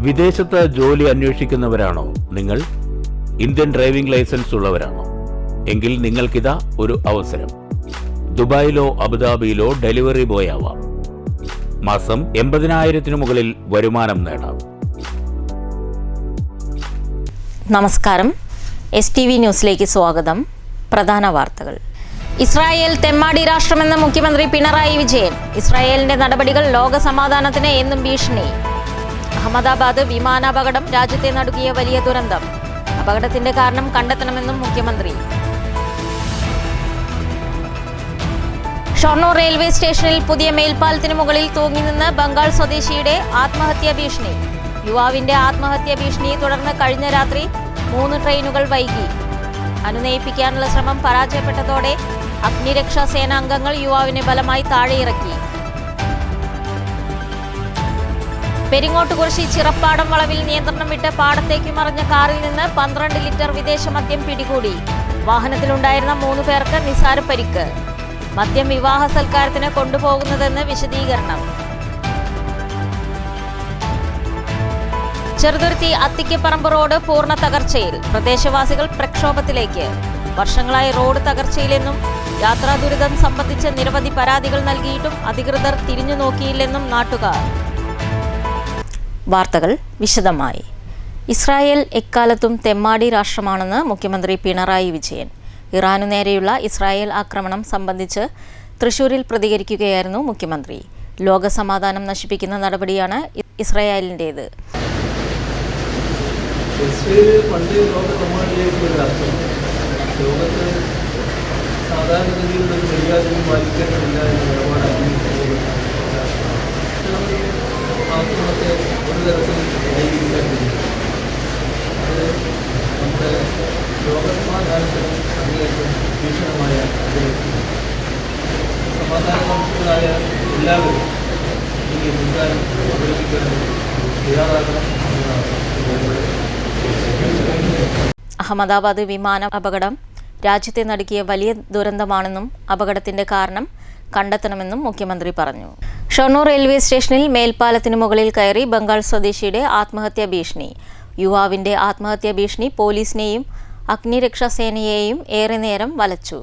വിദേശത്ത് ജോലി അന്വേഷിക്കുന്നവരാണോ നിങ്ങൾ? ഇന്ത്യൻ ഡ്രൈവിംഗ് ലൈസൻസ് ഉള്ളവരാണോ? എങ്കിൽ നിങ്ങൾക്കിതാ ഒരു അവസരം. ദുബായിലോ അബുദാബിയിലോ ഡെലിവറി ബോയ് ആവാം. മാസം 80,000 മുകളിൽ വരുമാനം നേടാം. നമസ്കാരം, STV ന്യൂസിലേക്ക് സ്വാഗതം. പ്രധാന വാർത്തകൾ. ഇസ്രായേൽ തെമ്മാടി രാഷ്ട്രമെന്ന് മുഖ്യമന്ത്രി പിണറായി വിജയൻ. ഇസ്രായേലിന്റെ നടപടികൾ ലോക സമാധാനത്തിന് എന്നും ഭീഷണി. അഹമ്മദാബാദ് വിമാനാപകടം രാജ്യത്തെ നടുക്കിയ വലിയ ദുരന്തം. അപകടത്തിന്റെ കാരണം കണ്ടെത്തണമെന്നും മുഖ്യമന്ത്രി. ഷൊർണൂർ റെയിൽവേ സ്റ്റേഷനിൽ പുതിയ മേൽപ്പാലത്തിന് മുകളിൽ തൂങ്ങിനിന്ന് ബംഗാൾ സ്വദേശിയുടെ ആത്മഹത്യാ ഭീഷണി. യുവാവിന്റെ ആത്മഹത്യാ ഭീഷണിയെ തുടർന്ന് കഴിഞ്ഞ രാത്രി 3 ട്രെയിനുകൾ വൈകി. അനുനയിപ്പിക്കാനുള്ള ശ്രമം പരാജയപ്പെട്ടതോടെ അഗ്നിരക്ഷാ സേനാംഗങ്ങൾ യുവാവിനെ ബലമായി താഴെയിറക്കി. പെരിങ്ങോട്ടുകുറിശി ചിറപ്പാടം വളവിൽ നിയന്ത്രണം വിട്ട് പാടത്തേക്ക് മറിഞ്ഞ കാറിൽ നിന്ന് 12 ലിറ്റർ വിദേശ മദ്യം പിടികൂടി. വാഹനത്തിലുണ്ടായിരുന്ന 3 പേർക്ക് നിസാര പരിക്ക്. മദ്യം വിവാഹ സൽക്കാരത്തിന് കൊണ്ടുപോകുന്നതെന്ന് വിശദീകരണം. ചെറുതുരുത്തി അത്തിക്കപ്പറമ്പ് റോഡ് പൂർണ്ണ തകർച്ചയിൽ. പ്രദേശവാസികൾ പ്രക്ഷോഭത്തിലേക്ക്. വർഷങ്ങളായി റോഡ് തകർച്ചയിലെന്നും യാത്രാ ദുരിതം സംബന്ധിച്ച് നിരവധി പരാതികൾ നൽകിയിട്ടും അധികൃതർ തിരിഞ്ഞു നോക്കിയില്ലെന്നും നാട്ടുകാർ. വാർത്തകൾ വിശദമായി. ഇസ്രായേൽ എക്കാലത്തും തെമ്മാടി രാഷ്ട്രമാണെന്ന് മുഖ്യമന്ത്രി പിണറായി വിജയൻ. ഇറാനു നേരെയുള്ള ഇസ്രായേൽ ആക്രമണം സംബന്ധിച്ച് തൃശൂരിൽ പ്രതികരിക്കുകയായിരുന്നു മുഖ്യമന്ത്രി. ലോകസമാധാനം നശിപ്പിക്കുന്ന നടപടിയാണ് ഇസ്രായേലിൻ്റേത്. സമാധാനപരമായ എല്ലാവരും ഈ മുൻകാലം അവലംബിക്കാൻ തയ്യാറാകണം എന്നതാണ്. അഹമ്മദാബാദ് വിമാന അപകടം രാജ്യത്തെ നടുക്കിയ വലിയ ദുരന്തമാണെന്നും അപകടത്തിന്റെ കാരണം കണ്ടെത്തണമെന്നും മുഖ്യമന്ത്രി പറഞ്ഞു. ഷൊർണൂർ റെയിൽവേ സ്റ്റേഷനിൽ മേൽപ്പാലത്തിന് മുകളിൽ കയറി ബംഗാൾ സ്വദേശിയുടെ ആത്മഹത്യാ ഭീഷണി. യുവാവിന്റെ ആത്മഹത്യാ ഭീഷണി പോലീസിനെയും അഗ്നിരക്ഷാസേനയെയും ഏറെ നേരം വലച്ചു.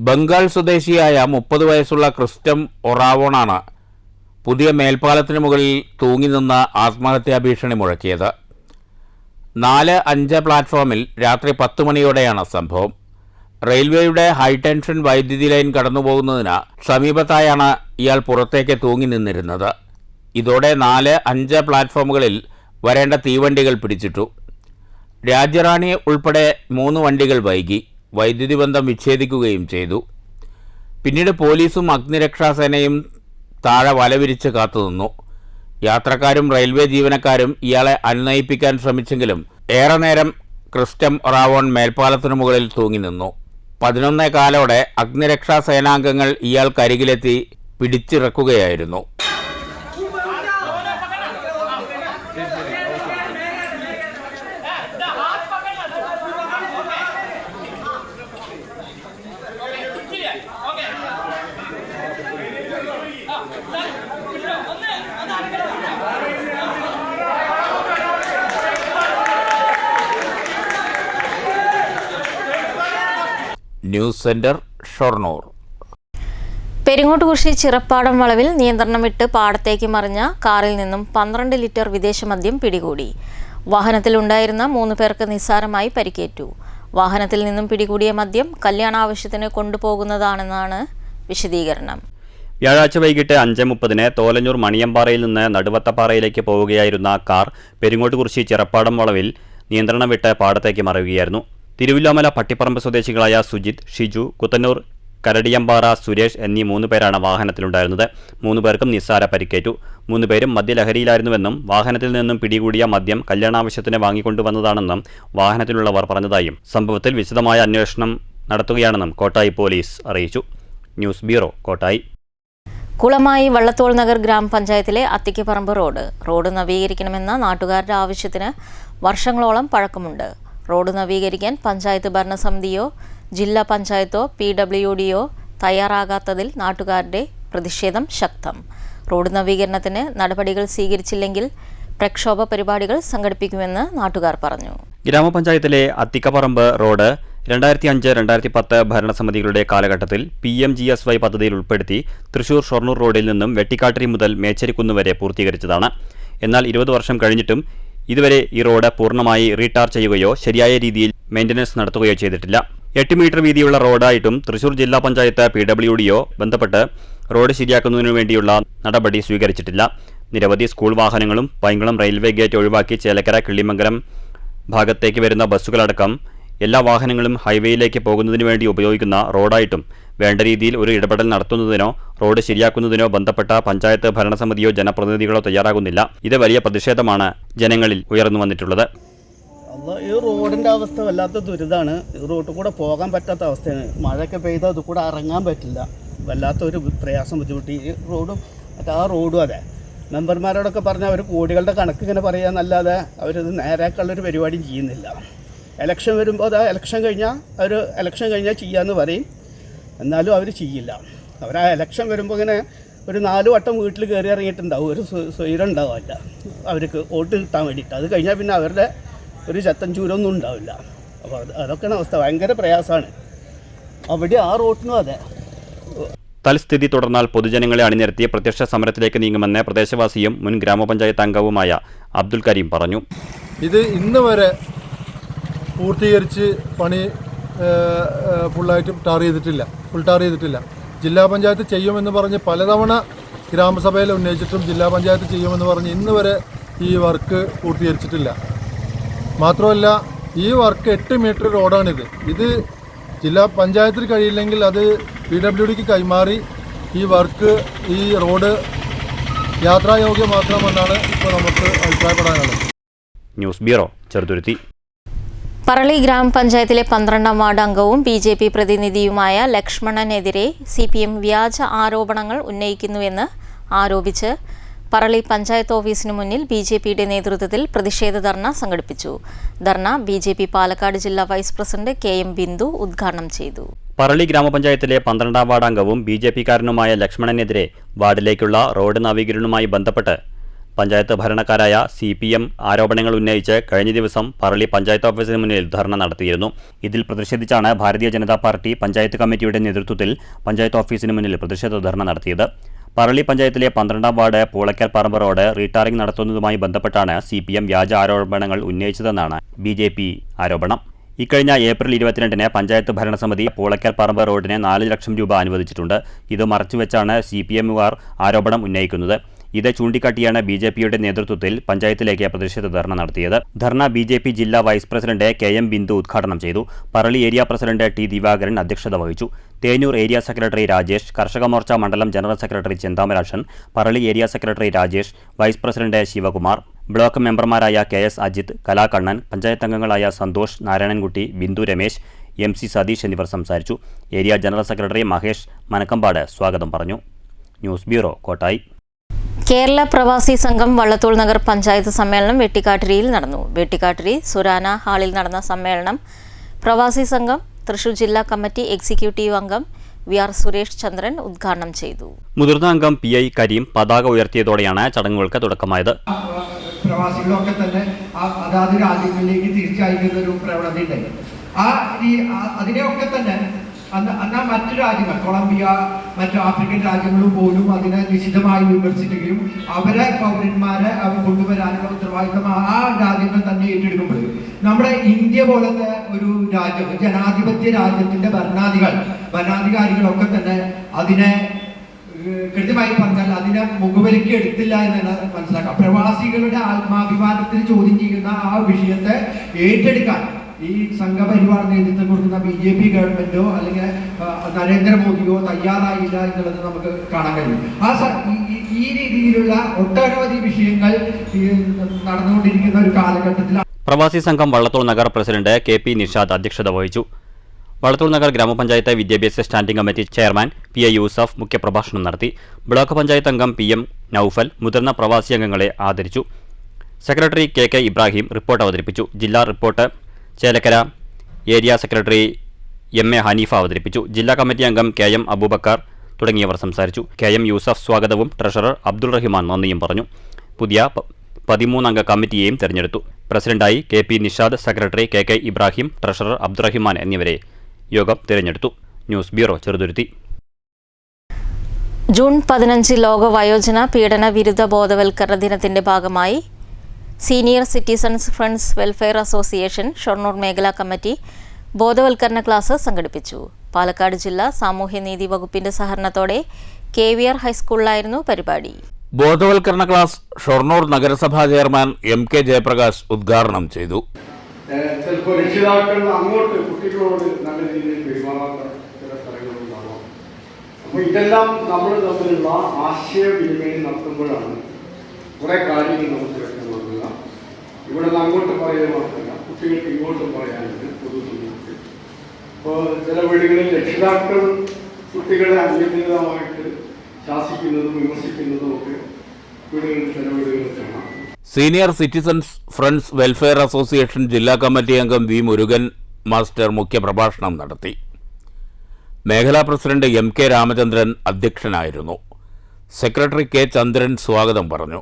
ബംഗാൾ സ്വദേശിയായ 30 വയസ്സുള്ള ക്രിസ്റ്റം ഒറാവോണാണ് പുതിയ മേൽപ്പാലത്തിന് മുകളിൽ തൂങ്ങിനിന്ന ആത്മഹത്യാ ഭീഷണി മുഴക്കിയത്. 4-5 പ്ലാറ്റ്ഫോമിൽ രാത്രി 10 മണിയോടെയാണ് സംഭവം. റെയിൽവേയുടെ ഹൈടെൻഷൻ വൈദ്യുതി ലൈൻ കടന്നുപോകുന്നതിന് സമീപത്തായാണ് ഇയാൾ പുറത്തേക്ക് തൂങ്ങി നിന്നിരുന്നത്. ഇതോടെ 4-5 പ്ലാറ്റ്ഫോമുകളിൽ വരേണ്ട തീവണ്ടികൾ പിടിച്ചിട്ടു. രാജ്യറാണി ഉൾപ്പെടെ 3 വണ്ടികൾ വൈകി. വൈദ്യുതി ബന്ധം വിച്ഛേദിക്കുകയും ചെയ്തു. പിന്നീട് പോലീസും അഗ്നിരക്ഷാസേനയും താഴെ വലവിരിച്ച് കാത്തുനിന്നു. യാത്രക്കാരും റെയിൽവേ ജീവനക്കാരും ഇയാളെ അനുനയിപ്പിക്കാൻ ശ്രമിച്ചെങ്കിലും ഏറെ നേരം ക്രിസ്റ്റം ഒറാവോൺ മേൽപ്പാലത്തിനു മുകളിൽ തൂങ്ങി നിന്നു. 11:15 അഗ്നിരക്ഷാ സേനാംഗങ്ങൾ ഇയാൾക്കരികിലെത്തി പിടിച്ചിറക്കുകയായിരുന്നു. News centre, Shoranur. പെരിങ്ങോട്ടുകുറിശി ചിറപ്പാടം വളവിൽ നിയന്ത്രണം വിട്ട് പാടത്തേക്ക് മറിഞ്ഞ കാറിൽ നിന്നും 12 ലിറ്റർ വിദേശ മദ്യം പിടികൂടി. വാഹനത്തിലുണ്ടായിരുന്ന 3 പേർക്ക് നിസ്സാരമായി പരിക്കേറ്റു. വാഹനത്തിൽ നിന്നും പിടികൂടിയ മദ്യം കല്യാണാവശ്യത്തിന് കൊണ്ടുപോകുന്നതാണെന്നാണ് വിശദീകരണം. വ്യാഴാഴ്ച വൈകിട്ട് 5:30 തോലഞ്ഞൂർ മണിയമ്പാറയിൽ നിന്ന് നടുവത്തപ്പാറയിലേക്ക് പോവുകയായിരുന്ന കാർ പെരിങ്ങോട്ടുകുറിശി ചിറപ്പാടം വളവിൽ നിയന്ത്രണം വിട്ട് പാടത്തേക്ക് മറിയുകയായിരുന്നു. തിരുവില്ലാമല പട്ടിപ്പറമ്പ് സ്വദേശികളായ സുജിത്, ഷിജു, കുത്തന്നൂർ കരടിയമ്പാറ സുരേഷ് എന്നീ 3 പേരാണ് വാഹനത്തിലുണ്ടായിരുന്നത്. 3 പേർക്കും നിസ്സാര പരിക്കേറ്റു. 3 പേരും മദ്യലഹരിയിലായിരുന്നുവെന്നും വാഹനത്തിൽ നിന്നും പിടികൂടിയ മദ്യം കല്യാണാവശ്യത്തിന് വാങ്ങിക്കൊണ്ടുവന്നതാണെന്നും വാഹനത്തിലുള്ളവർ പറഞ്ഞതായും സംഭവത്തിൽ വിശദമായ അന്വേഷണം നടത്തുകയാണെന്നും കോട്ടായി പോലീസ് അറിയിച്ചു. News bureau, Kottayi. കുളമായി വള്ളത്തോൾ നഗർ ഗ്രാമപഞ്ചായത്തിലെ അത്തിക്കപ്പറമ്പ് റോഡ് നവീകരിക്കണമെന്ന നാട്ടുകാരുടെ ആവശ്യത്തിന് വർഷങ്ങളോളം പഴക്കമുണ്ട്. റോഡ് നവീകരിക്കാൻ പഞ്ചായത്ത് ഭരണസമിതിയോ ജില്ലാ പഞ്ചായത്തോ PWDയോ തയ്യാറാകാത്തതിൽ നാട്ടുകാരുടെ പ്രതിഷേധം ശക്തം. റോഡ് നവീകരണത്തിന് നടപടികൾ സ്വീകരിച്ചില്ലെങ്കിൽ പ്രക്ഷോഭ പരിപാടികൾ സംഘടിപ്പിക്കുമെന്ന് നാട്ടുകാർ പറഞ്ഞു. ഗ്രാമപഞ്ചായത്തിലെ അത്തിക്കപ്പറമ്പ് റോഡ് 2005-2010 ഭരണസമിതികളുടെ കാലഘട്ടത്തിൽ PMGSY പദ്ധതിയിൽ ഉൾപ്പെടുത്തി തൃശൂർ ഷൊർണൂർ റോഡിൽ നിന്നും വെട്ടിക്കാട്ടിരി മുതൽ മേച്ചരിക്കുന്ന് വരെ പൂർത്തീകരിച്ചതാണ്. എന്നാൽ 20 വർഷം കഴിഞ്ഞിട്ടും ഇതുവരെ ഈ റോഡ് പൂർണ്ണമായി റീടാർ ചെയ്യുകയോ ശരിയായ രീതിയിൽ മെയിൻ്റനൻസ് നടത്തുകയോ ചെയ്തിട്ടില്ല. 8 മീറ്റർ വീതിയുള്ള റോഡായിട്ടും തൃശൂർ ജില്ലാ പഞ്ചായത്ത് PWDയോ ബന്ധപ്പെട്ട് റോഡ് ശരിയാക്കുന്നതിനു വേണ്ടിയുള്ള നടപടി സ്വീകരിച്ചിട്ടില്ല. നിരവധി സ്കൂൾ വാഹനങ്ങളും പൈങ്കുളം റെയിൽവേ ഗേറ്റ് ഒഴിവാക്കി ചേലക്കര കിള്ളിമംഗലം ഭാഗത്തേക്ക് വരുന്ന ബസ്സുകളടക്കം എല്ലാ വാഹനങ്ങളും ഹൈവേയിലേക്ക് പോകുന്നതിനു വേണ്ടി ഉപയോഗിക്കുന്ന റോഡായിട്ടും വേണ്ട രീതിയിൽ ഒരു ഇടപെടൽ നടത്തുന്നതിനോ റോഡ് ശരിയാക്കുന്നതിനോ ബന്ധപ്പെട്ട പഞ്ചായത്ത് ഭരണസമിതിയോ ജനപ്രതിനിധികളോ തയ്യാറാകുന്നില്ല. ഇത് വലിയ പ്രതിഷേധമാണ് ജനങ്ങളിൽ ഉയർന്നു വന്നിട്ടുള്ളത്. ഈ റോഡിൻ്റെ അവസ്ഥ വല്ലാത്ത ദുരിതമാണ്. ഈ റോഡിൽ കൂടെ പോകാൻ പറ്റാത്ത അവസ്ഥയാണ്. മഴയൊക്കെ പെയ്താൽ അത് കൂടെ ഇറങ്ങാൻ പറ്റില്ല. വല്ലാത്തൊരു പ്രയാസം ബുദ്ധിമുട്ടി. ഈ റോഡും ആ റോഡും അതെ. മെമ്പർമാരോടൊക്കെ പറഞ്ഞാൽ അവർ കോടികളുടെ കണക്ക് ഇങ്ങനെ പറയാന്നല്ലാതെ അവരിത് നേരെയാക്കുള്ളൊരു പരിപാടിയും ചെയ്യുന്നില്ല. ഇലക്ഷൻ വരുമ്പോൾ അത് ഇലക്ഷൻ കഴിഞ്ഞാൽ ചെയ്യാമെന്ന് പറയും. എന്നാലും അവർ ചെയ്യില്ല. അവർ ആ ഇലക്ഷൻ വരുമ്പോൾ ഇങ്ങനെ ഒരു 4 വട്ടം വീട്ടിൽ കയറി ഇറങ്ങിയിട്ടുണ്ടാവും. ഒരു സ്വൈരം ഉണ്ടാവില്ല അവർക്ക് വോട്ട് കിട്ടാൻ വേണ്ടിയിട്ട്. അത് കഴിഞ്ഞാൽ പിന്നെ അവരുടെ ഒരു ചത്തൻ ചൂരൊന്നും ഉണ്ടാവില്ല. അപ്പോൾ അതൊക്കെയാണ് അവസ്ഥ. ഭയങ്കര പ്രയാസമാണ് അവിടെ. ആ റോഡിനും അതെ. തൽസ്ഥിതി തുടർന്നാൽ പൊതുജനങ്ങളെ അണിനിരത്തി പ്രത്യക്ഷ സമരത്തിലേക്ക് നീങ്ങുമെന്ന് പ്രദേശവാസിയും മുൻ ഗ്രാമപഞ്ചായത്ത് അംഗവുമായ അബ്ദുൽ കരീം പറഞ്ഞു. ഇത് ഇന്ന് വരെ പൂർത്തീകരിച്ച് പണി ഫുൾ ടാർ ചെയ്തിട്ടില്ല. ജില്ലാ പഞ്ചായത്ത് ചെയ്യുമെന്ന് പറഞ്ഞ് പലതവണ ഗ്രാമസഭയിൽ ഉന്നയിച്ചിട്ടും ജില്ലാ പഞ്ചായത്ത് ചെയ്യുമെന്ന് പറഞ്ഞ് ഇന്ന് വരെ ഈ വർക്ക് പൂർത്തീകരിച്ചിട്ടില്ല. മാത്രമല്ല ഈ വർക്ക് 8 മീറ്റർ റോഡാണിത്. ഇത് ജില്ലാ പഞ്ചായത്തിൽ കഴിയില്ലെങ്കിൽ അത് PWDക്ക് കൈമാറി ഈ വർക്ക് ഈ റോഡ് യാത്രായോഗ്യമാക്കണമെന്നാണ് ഇപ്പോൾ നമുക്ക് അഭിപ്രായപ്പെടാനുള്ളത്. News bureau, Cheruthuruthy. പറളി ഗ്രാമപഞ്ചായത്തിലെ 12ാം വാർഡ് അംഗവും BJP പ്രതിനിധിയുമായ ലക്ഷ്മണനെതിരെ CPM വ്യാജ ആരോപണങ്ങൾ ഉന്നയിക്കുന്നുവെന്ന് ആരോപിച്ച് പറളി പഞ്ചായത്ത് ഓഫീസിന് മുന്നിൽ BJPയുടെ നേതൃത്വത്തിൽ പ്രതിഷേധ ധർണ സംഘടിപ്പിച്ചു. ധർണ BJP പാലക്കാട് ജില്ലാ വൈസ് പ്രസിഡന്റ് KM ബിന്ദു ഉദ്ഘാടനം ചെയ്തു. പറളി ഗ്രാമപഞ്ചായത്തിലെ 12ാം വാർഡ് അംഗവും BJPക്കാരനുമായ ലക്ഷ്മണനെതിരെ വാർഡിലേക്കുള്ള റോഡ് നവീകരണവുമായി ബന്ധപ്പെട്ട് പഞ്ചായത്ത് ഭരണക്കാരായ CPM ആരോപണങ്ങൾ ഉന്നയിച്ച് കഴിഞ്ഞ ദിവസം പറളി പഞ്ചായത്ത് ഓഫീസിന് മുന്നിൽ ധർണ നടത്തിയിരുന്നു. ഇതിൽ പ്രതിഷേധിച്ചാണ് ഭാരതീയ ജനതാ പാർട്ടി പഞ്ചായത്ത് കമ്മിറ്റിയുടെ നേതൃത്വത്തിൽ പഞ്ചായത്ത് ഓഫീസിന് മുന്നിൽ പ്രതിഷേധ ധർണ നടത്തിയത്. പറളി പഞ്ചായത്തിലെ 12ാം വാർഡ് പൂളയ്ക്കൽ പറമ്പ് റോഡ് റീടാറിംഗ് നടത്തുന്നതുമായി ബന്ധപ്പെട്ടാണ് CPM വ്യാജ ആരോപണങ്ങൾ ഉന്നയിച്ചതെന്നാണ് BJP ആരോപണം. ഇക്കഴിഞ്ഞ ഏപ്രിൽ 22-ന് പഞ്ചായത്ത് ഭരണസമിതി പൂളയ്ക്കൽ പറമ്പ് റോഡിന് 4 ലക്ഷം രൂപ അനുവദിച്ചിട്ടുണ്ട്. ഇത് മറച്ചുവെച്ചാണ് CPMകാർ ആരോപണം ഉന്നയിക്കുന്നത്. ഇത് ചൂണ്ടിക്കാട്ടിയാണ് BJPയുടെ നേതൃത്വത്തിൽ പഞ്ചായത്തിലേക്ക് പ്രതിഷേധ ധർണ നടത്തിയത്. ധർണ BJP ജില്ലാ വൈസ് പ്രസിഡന്റ് KM ബിന്ദു ഉദ്ഘാടനം ചെയ്തു. Parali area president T Divakaran അധ്യക്ഷത വഹിച്ചു. തേനൂർ ഏരിയ സെക്രട്ടറി രാജേഷ്, കർഷക മോർച്ച മണ്ഡലം general secretary Chenthamarakshan, Parali area secretary Rajesh, vice president Sivakumar, block മെമ്പർമാരായ KS അജിത്, കലാകണ്ണൻ, പഞ്ചായത്ത് അംഗങ്ങളായ സന്തോഷ്, നാരായണൻകുട്ടി, ബിന്ദു രമേശ്, MC സതീഷ് എന്നിവർ സംസാരിച്ചു. Area general secretary Mahesh Manakkampad സ്വാഗതം പറഞ്ഞു. News bureau, Kottayi. കേരള പ്രവാസി സംഘം വള്ളത്തോൾ നഗർ പഞ്ചായത്ത് സമ്മേളനം വെട്ടിക്കാട്ടിരിയിൽ നടന്നു. വെട്ടിക്കാട്ടിരി സുരാന ഹാളിൽ നടന്ന സമ്മേളനം പ്രവാസി സംഘം തൃശൂർ ജില്ലാ കമ്മിറ്റി എക്സിക്യൂട്ടീവ് അംഗം VR സുരേഷ് ചന്ദ്രൻ ഉദ്ഘാടനം ചെയ്തു. മുതിർന്ന അംഗം PI കരീം പതാക ഉയർത്തിയതോടെയാണ് ചടങ്ങുകൾക്ക് തുടക്കമായത്. പ്രവാസികളൊക്കെ തന്നെ അതാത് രാജ്യങ്ങളിലേക്ക് തിരിച്ചയക്കുന്ന ഒരു പ്രവണതയുണ്ടായി. അതിനെയൊക്കെ തന്നെ എന്നാൽ മറ്റു രാജ്യങ്ങൾ, കൊളംബിയ, മറ്റു ആഫ്രിക്കൻ രാജ്യങ്ങളും പോലും അതിനെ നിശിതമായി വിമർശിക്കുകയും അവരെ പൗരന്മാരെ കൊണ്ടുവരാനുള്ള ഉത്തരവാദിത്തം ആ രാജ്യങ്ങൾ തന്നെ ഏറ്റെടുക്കുമ്പോൾ നമ്മുടെ ഇന്ത്യ പോലത്തെ ഒരു രാജ്യം, ജനാധിപത്യ രാജ്യത്തിന്റെ ഭരണാധികാരികളൊക്കെ തന്നെ അതിനെ കൃത്യമായി പറഞ്ഞാൽ അതിനെ മുഖവിലയ്ക്ക് എടുത്തില്ല എന്നാണ് മനസ്സിലാക്കാം. പ്രവാസികളുടെ ആത്മാഭിമാനത്തിന് ചോദ്യം ചെയ്യുന്ന ആ വിഷയത്തെ ഏറ്റെടുക്കാൻ ഈ സംഘപരിവാർ നേതൃത്വം കൊടുക്കുന്ന BJP ഗവൺമെന്റോ അല്ലെങ്കിൽ നരേന്ദ്രമോദിയോ തയ്യാറായില്ല എന്നുള്ളത് നമുക്ക് കാണാൻ കഴിയും. ഈ രീതിയിലുള്ള ഒട്ടനവധി വിഷയങ്ങൾ നടന്നുകൊണ്ടിരിക്കുന്ന ഒരു കാലഘട്ടത്തിൽ പ്രവാസി സംഘം വള്ളത്തോൾ നഗർ പ്രസിഡന്റ് KP നിഷാദ് അധ്യക്ഷത വഹിച്ചു. വള്ളത്തോൾ നഗർ ഗ്രാമപഞ്ചായത്ത് വിദ്യാഭ്യാസ standing committee chairman PI Yusuf മുഖ്യപ്രഭാഷണം നടത്തി. ബ്ലോക്ക് പഞ്ചായത്ത് അംഗം PM നൌഫൽ മുതിർന്ന പ്രവാസി അംഗങ്ങളെ ആദരിച്ചു. സെക്രട്ടറി KK ഇബ്രാഹിം റിപ്പോർട്ട് അവതരിപ്പിച്ചു. ജില്ലാ report Chelakkara area secretary MA Haneefa അവതരിപ്പിച്ചു. ജില്ലാ കമ്മിറ്റി അംഗം KM അബൂബക്കർ തുടങ്ങിയവർ സംസാരിച്ചു. KM യൂസഫ് സ്വാഗതവും ട്രഷറർ അബ്ദുൾ റഹിമാൻ നന്ദിയും പറഞ്ഞു. പുതിയ 13-അംഗ കമ്മിറ്റിയെയും തെരഞ്ഞെടുത്തു. പ്രസിഡന്റായി KP Nishad, secretary KK Ibrahim, treasurer Abdurahiman എന്നിവരെ യോഗം തിരഞ്ഞെടുത്തു. News bureau, Cheruthuruthy. ജൂൺ 15 ലോക വയോജന പീഡന വിരുദ്ധ ബോധവൽക്കരണ ദിനത്തിന്റെ ഭാഗമായി senior citizens friends welfare association Shoranur മേഖലാ കമ്മിറ്റി ബോധവൽക്കരണ ക്ലാസ് സംഘടിപ്പിച്ചു. പാലക്കാട് ജില്ലാ സാമൂഹ്യനീതി വകുപ്പിന്റെ സഹകരണത്തോടെ KVR ഹൈസ്കൂളിലായിരുന്നു പരിപാടി. ബോധവൽക്കരണ ക്ലാസ് ഷൊർണൂർ നഗരസഭാ ചെയർമാൻ MK ജയപ്രകാശ് ഉദ്ഘാടനം ചെയ്തു. ചിലപ്പോൾ രക്ഷിതാക്കൾ അങ്ങോട്ട് കുട്ടികളോട് നല്ല രീതിയിൽ പെരുമാറാത്ത ചില സ്ഥലങ്ങളുണ്ടാവാം. അപ്പോൾ ഇതെല്ലാം നമ്മൾ തമ്മിലുള്ള ആശയവിനിമയം നടത്തുമ്പോഴാണ് കുറേ കാര്യങ്ങൾ നമുക്ക് വ്യക്തമാക്കുക. ഇവിടെ നിന്ന് അങ്ങോട്ട് പറയുക മാത്രമല്ല, കുട്ടികൾക്ക് ഇങ്ങോട്ടും പറയാനുണ്ട് പൊതുസമൂഹത്തിൽ. അപ്പോൾ ചില വീടുകളിൽ രക്ഷിതാക്കൾ കുട്ടികളെ അനിയന്ത്രിതമായിട്ട് ശാസിക്കുന്നതും വിമർശിക്കുന്നതും ഒക്കെ വീടുകളിൽ ചില വീടുകളിൽ കാണാം. Senior citizens friends welfare association ജില്ലാ കമ്മിറ്റി അംഗം V മുരുകൻ മാസ്റ്റർ മുഖ്യപ്രഭാഷണം നടത്തി. മേഖലാ പ്രസിഡന്റ് MK രാമചന്ദ്രൻ അധ്യക്ഷനായിരുന്നു. സെക്രട്ടറി K ചന്ദ്രൻ സ്വാഗതം പറഞ്ഞു.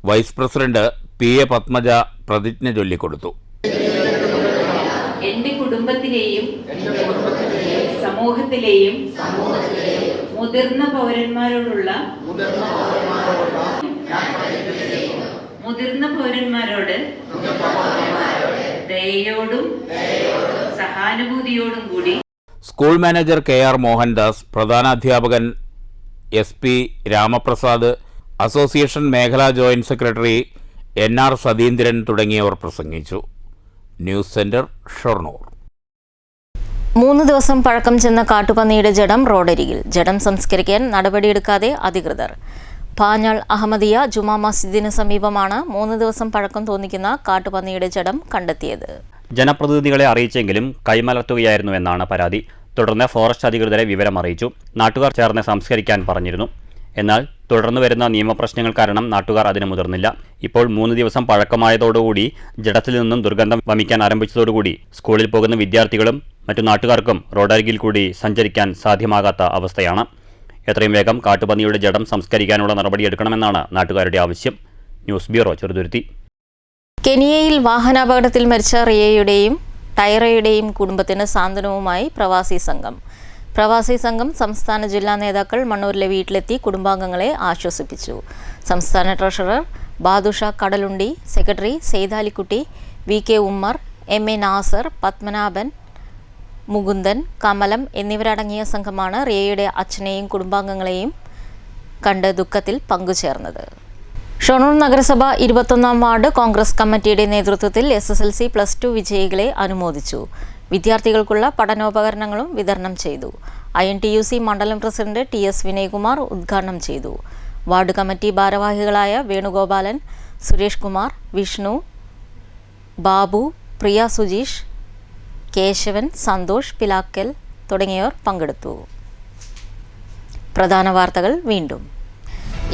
വൈസ് പ്രസിഡന്റ് PA പത്മജ പ്രതിജ്ഞ ചൊല്ലിക്കൊടുത്തു. എന്റെ കുടുംബത്തിലെയും സമൂഹത്തിലെയും മുതിർന്ന പൗരന്മാരോട് ദയയോടും സഹാനുഭൂതിയോടും കൂടി സ്കൂൾ മാനേജർ KR മോഹൻദാസ്, പ്രധാനാധ്യാപകൻ SP രാമപ്രസാദ്, അസോസിയേഷൻ മേഖലാ ജോയിന്റ് സെക്രട്ടറി NR സതീന്ദ്രൻ തുടങ്ങിയവർ പ്രസംഗിച്ചു. News centre, Shoranur. 3 ദിവസം പഴക്കം ചെന്ന കാട്ടുപന്നിയുടെ ജഡം റോഡരികിൽ. ജഡം സംസ്കരിക്കാൻ നടപടിയെടുക്കാതെ അധികൃതർ. പാഞ്ഞാൾ അഹമ്മദിയ ജുമാ മസ്ജിദിന് സമീപമാണ് 3 ദിവസം പഴക്കം തോന്നിക്കുന്ന കാട്ടുപന്നിയുടെ ജഡം കണ്ടെത്തിയത്. ജനപ്രതിനിധികളെ അറിയിച്ചെങ്കിലും കൈമലർത്തുകയായിരുന്നുവെന്നാണ് പരാതി. തുടർന്ന് ഫോറസ്റ്റ് അധികൃതരെ വിവരം അറിയിച്ചു. നാട്ടുകാർ ചേർന്ന് സംസ്കരിക്കാൻ പറഞ്ഞിരുന്നു. എന്നാൽ തുടർന്നു വരുന്ന നിയമപ്രശ്നങ്ങൾ കാരണം നാട്ടുകാർ അതിന് മുതിർന്നില്ല. ഇപ്പോൾ 3 ദിവസം പഴക്കമായതോടുകൂടി ജഡത്തിൽ നിന്നും ദുർഗന്ധം വമിക്കാൻ ആരംഭിച്ചതോടുകൂടി സ്കൂളിൽ പോകുന്ന വിദ്യാർത്ഥികളും മറ്റു നാട്ടുകാർക്കും റോഡരികിൽ കൂടി സഞ്ചരിക്കാൻ സാധ്യമാകാത്ത അവസ്ഥയാണ്. എത്രയും വേഗം കാട്ടുപന്നിയുടെ ജഡം സംസ്കരിക്കാനുള്ള നടപടിയെടുക്കണമെന്നാണ് നാട്ടുകാരുടെ ആവശ്യം. News bureau, Cheruthuruthy. കെനിയയിൽ വാഹനാപകടത്തിൽ മരിച്ച റിയയുടെയും ടൈറയുടെയും കുടുംബത്തിന് സാന്ത്വനവുമായി പ്രവാസി സംഘം സംസ്ഥാന ജില്ലാ നേതാക്കൾ മണ്ണൂരിലെ വീട്ടിലെത്തി കുടുംബാംഗങ്ങളെ ആശ്വസിപ്പിച്ചു. സംസ്ഥാന treasurer Badusha Kadalundi, secretary Saithalikutty, VK Ummer, MA Nasar, Padmanabhan, Mukundan, Kamalam എന്നിവരടങ്ങിയ സംഘമാണ് റിയയുടെ അച്ഛനെയും കുടുംബാംഗങ്ങളെയും കണ്ട് ദുഃഖത്തിൽ പങ്കുചേർന്നത്. ഷൊർണൂർ നഗരസഭ 21-ാം വാർഡ് കോൺഗ്രസ് കമ്മിറ്റിയുടെ നേതൃത്വത്തിൽ SSLC+2 വിജയികളെ അനുമോദിച്ചു. വിദ്യാർത്ഥികൾക്കുള്ള പഠനോപകരണങ്ങളും വിതരണം ചെയ്തു. INTUC മണ്ഡലം പ്രസിഡന്റ് TS വിനയ്കുമാർ ഉദ്ഘാടനം ചെയ്തു. വാർഡ് കമ്മിറ്റി ഭാരവാഹികളായ വേണുഗോപാലൻ, സുരേഷ് കുമാർ, വിഷ്ണു, ബാബു, പ്രിയ സുജീഷ്, കേശവൻ, സന്തോഷ് പിലാക്കൽ തുടങ്ങിയവർ പങ്കെടുത്തു. പ്രധാന വാർത്തകൾ വീണ്ടും.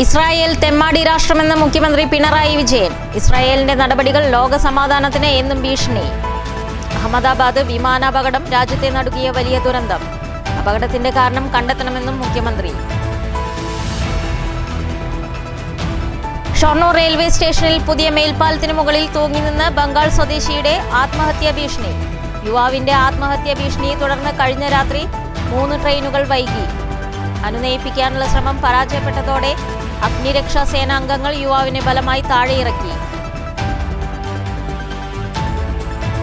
ഇസ്രായേൽ തെമ്മാടി രാഷ്ട്രമെന്ന് മുഖ്യമന്ത്രി പിണറായി വിജയൻ. ഇസ്രായേലിന്റെ നടപടികൾ ലോക സമാധാനത്തിന് എന്നും ഭീഷണി. അഹമ്മദാബാദ് വിമാനാപകടം രാജ്യത്തെ നടുക്കിയ വലിയ ദുരന്തം. അപകടത്തിന്റെ കാരണം കണ്ടെത്തണമെന്നും മുഖ്യമന്ത്രി. ഷൊർണൂർ റെയിൽവേ സ്റ്റേഷനിൽ പുതിയ മേൽപ്പാലത്തിന് മുകളിൽ തൂങ്ങിനിന്ന് ബംഗാൾ സ്വദേശിയുടെ ആത്മഹത്യാ ഭീഷണി. യുവാവിന്റെ ആത്മഹത്യാ ഭീഷണിയെ തുടർന്ന് കഴിഞ്ഞ രാത്രി 3 ട്രെയിനുകൾ വൈകി. അനുനയിപ്പിക്കാനുള്ള ശ്രമം പരാജയപ്പെട്ടതോടെ അഗ്നിരക്ഷാ സേനാംഗങ്ങൾ യുവാവിനെ ബലമായി താഴെയിറക്കി.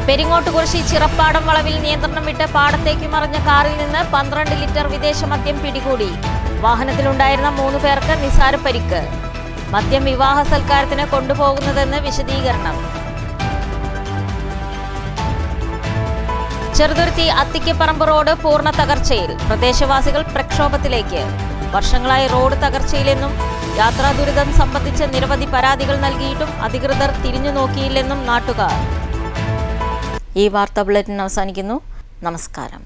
പെരിങ്ങോട്ടുകുറിശി ചിറപ്പാടം വളവിൽ നിയന്ത്രണം വിട്ട് പാടത്തേക്ക് മറിഞ്ഞ കാറിൽ നിന്ന് 12 ലിറ്റർ വിദേശ മദ്യം പിടികൂടി. വാഹനത്തിലുണ്ടായിരുന്ന 3 പേർക്ക് നിസാര പരിക്ക്. മദ്യം വിവാഹ സൽക്കാരത്തിന് കൊണ്ടുപോകുന്നതെന്ന് വിശദീകരണം. ചെറുതുരുത്തി അത്തിക്കപ്പറമ്പ് റോഡ് പൂർണ്ണ തകർച്ചയിൽ. പ്രദേശവാസികൾ പ്രക്ഷോഭത്തിലേക്ക്. വർഷങ്ങളായി റോഡ് തകർച്ചയിലെന്നും യാത്രാ ദുരിതം സംബന്ധിച്ച് നിരവധി പരാതികൾ നൽകിയിട്ടും അധികൃതർ തിരിഞ്ഞു നോക്കിയില്ലെന്നും നാട്ടുകാർ. ഈ വാർത്താ ബുള്ളറ്റിൻ അവസാനിക്കുന്നു. നമസ്കാരം.